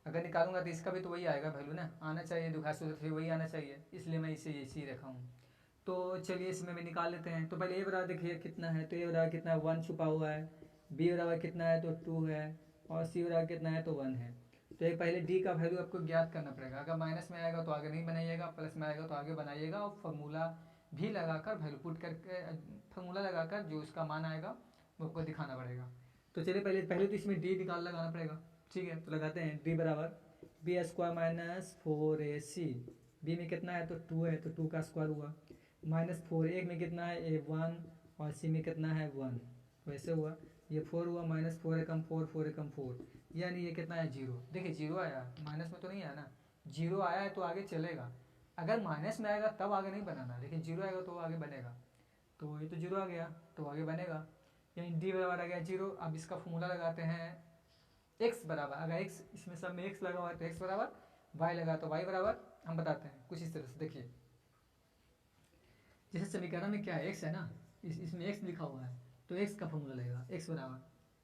अगर निकालूंगा तो इसका भी तो वही आएगा वैल्यू ना, आना चाहिए, द्विघात सूत्र से वही आना चाहिए, इसलिए मैं इसे इसी रखा हूँ। तो चलिए इसमें मैं निकाल लेते हैं। तो पहले ए बराबर देखिए कितना है, तो ए बराबर कितना है, 1 छुपा हुआ है, बी बराबर कितना है तो 2 है, और सी बराबर कितना है तो 1 है। तो एक पहले डी का वैल्यू आपको ज्ञात करना पड़ेगा, अगर माइनस में आएगा तो आगे नहीं बनाइएगा, प्लस में आएगा तो आगे बनाइएगा, और फार्मूला भी लगाकर वैल्यू पुट करके, फार्मूला लगाकर जो उसका मान आएगा वो आपको दिखाना पड़ेगा। तो चलिए पहले तो इसमें डी निकाल लगाना पड़ेगा, ठीक है। तो लगाते हैं, डी बराबर b² - 4ac, बी में कितना है तो 2 है, तो 2 का स्क्वायर हुआ, -4, एक में कितना है 1, और सी में कितना है 1, वैसे हुआ, ये 4 हुआ, -4 एकम 4, 4 एकम 4, यानी ये कितना है 0। देखिए 0 आया, माइनस में तो नहीं आया ना, 0 आया है तो आगे चलेगा, अगर माइनस में आएगा तब आगे नहीं बनाना, लेकिन 0 आएगा तो आगे बनेगा। तो ये तो 0 आ गया तो आगे बनेगा, यानी डी बराबर आ गया 0। अब इसका फॉर्मूला लगाते हैं, x बराबर, अगर x इसमें सब में x लगा हुआ है तो x बराबर, y लगा तो y बराबर, हम बताते हैं कुछ इस तरह से। देखिए जैसे समीकरण में क्या है, x है ना, इसमें x लिखा हुआ है, तो x का फॉर्मूला लगेगा, x बराबर,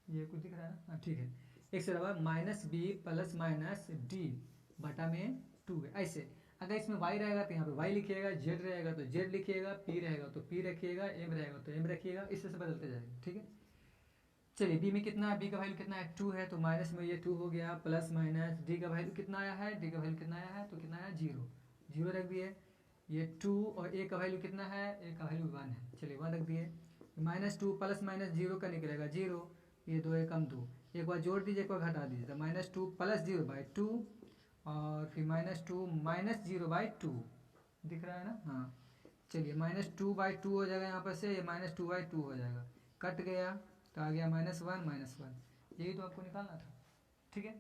ये कुछ दिख रहा है ना, हाँ ठीक है, x बराबर -b + -d बटा में 2 है। ऐसे अगर इसमें y रहेगा तो यहाँ पे y लिखिएगा, z रहेगा तो z लिखिएगा, p रहेगा तो p रखिएगा, m रहेगा तो m रखिएगा, इस तरह से बदलते जाएगा, ठीक है। चलिए b में कितना है, b का वैल्यू कितना है 2 है, तो माइनस में ये 2 हो गया, प्लस माइनस d का वैल्यू कितना आया है, d का वैल्यू कितना आया है तो कितना आया 0, 0 रख दिए, ये 2, और a का वैल्यू कितना है, a का वैल्यू 1 है, चलिए 1 रख दिए, -2 प्लस माइनस 0 का निकलेगा 0, ये 2 एकम 2, एक बार जोड़ दीजिए एक बार घटा दीजिए, तो -2 + 0/2, और फिर -2 - 0/2, दिख रहा है ना, हाँ, चलिए -2/2 हो जाएगा यहाँ पर से, ये -2/2 हो जाएगा, कट गया तो आ गया -1 यही तो आपको निकालना था। ठीक है,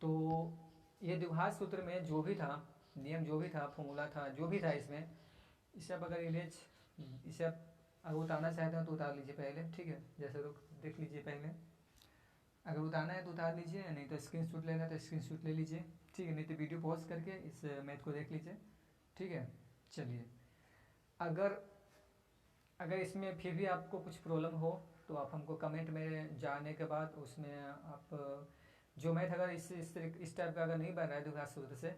तो ये द्विघात सूत्र में जो भी था नियम, जो भी था फॉर्मूला था, जो भी था इसमें, इसे आप अगर इमेज, इसे आप अगर उतारना चाहते हैं तो उतार लीजिए पहले। ठीक है, जैसे तो देख लीजिए पहले, अगर उतारना है तो उतार लीजिए, नहीं तो स्क्रीनशॉट लेना है तो स्क्रीनशॉट ले लीजिए। ठीक है, नहीं तो वीडियो पॉज करके इस मैथ को देख लीजिए। ठीक है, चलिए, अगर अगर इसमें फिर भी आपको कुछ प्रॉब्लम हो तो आप हमको कमेंट में जाने के बाद उसमें आप जो मैथ अगर इस टाइप का अगर नहीं बन रहा है द्विघात सूत्र से,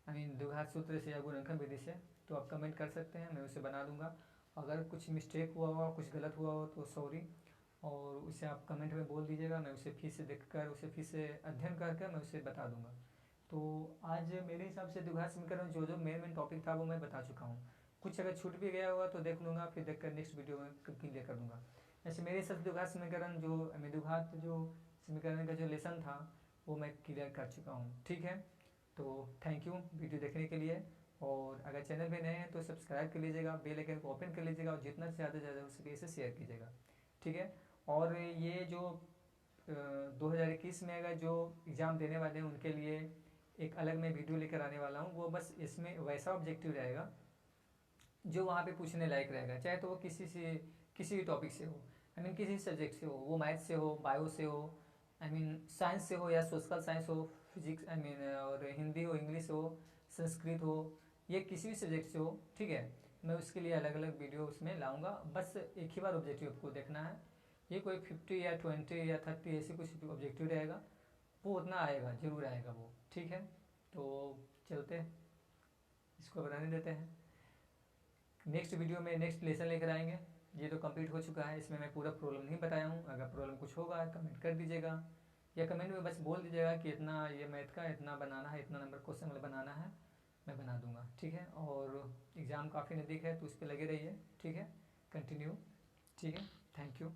आई मीन द्विघात सूत्र से या गुणनखंड विधि से, तो आप कमेंट कर सकते हैं, मैं उसे बना दूंगा। अगर कुछ मिस्टेक हुआ हो, कुछ गलत हुआ हो तो सॉरी, और उसे आप कमेंट में बोल दीजिएगा, मैं उसे फिर से देख कर, उसे फिर से अध्ययन करके मैं उसे बता दूंगा। तो आज मेरे हिसाब से द्विघात समीकरण जो जो मेन टॉपिक था वो मैं बता चुका हूँ। कुछ अगर छूट भी गया होगा तो देख लूँगा, फिर देख कर नेक्स्ट वीडियो में क्लियर कर दूँगा। ऐसे मेरे हिसाब से द्विघात समीकरण जो द्विघात जो समीकरण का जो लेसन था वो मैं क्लियर कर चुका हूँ। ठीक है, तो थैंक यू वीडियो देखने के लिए, और अगर चैनल पे नए हैं तो सब्सक्राइब कर लीजिएगा, बेल आइकन को ओपन कर लीजिएगा, और जितना ज़्यादा ज़्यादा हो सके इसे शेयर कीजिएगा। ठीक है, और ये जो 2021 में अगर जो एग्ज़ाम देने वाले हैं उनके लिए एक अलग मैं वीडियो लेकर आने वाला हूँ। वो बस इसमें वैसा ऑब्जेक्टिव रहेगा जो वहाँ पे पूछने लायक रहेगा, चाहे तो वो किसी भी टॉपिक से हो, आई मीन किसी सब्जेक्ट से हो, वो मैथ से हो, बायो से हो, आई मीन साइंस से हो, या सोशल साइंस हो, फिजिक्स आई मीन, और हिंदी हो, इंग्लिश हो, संस्कृत हो, ये किसी भी सब्जेक्ट से हो। ठीक है, मैं उसके लिए अलग अलग वीडियो उसमें लाऊंगा। बस एक ही बार ऑब्जेक्टिव आपको देखना है, ये कोई 50 या 20 या 30 ऐसे कुछ ऑब्जेक्टिव रहेगा, वो उतना आएगा, जरूर आएगा वो। ठीक है, तो चलते हैं, इसको बनाने देते हैं। नेक्स्ट वीडियो में नेक्स्ट लेसन लेकर आएंगे। ये तो कंप्लीट हो चुका है, इसमें मैं पूरा प्रॉब्लम नहीं बताया हूँ। अगर प्रॉब्लम कुछ होगा कमेंट कर दीजिएगा, या कमेंट में बस बोल दीजिएगा कि इतना ये मैथ का इतना बनाना है, इतना नंबर क्वेश्चन बनाना है, मैं बना दूंगा। ठीक है, और एग्ज़ाम काफ़ी नज़दीक है तो उस पर लगे रहिए। ठीक है, कंटिन्यू। ठीक है, थैंक यू।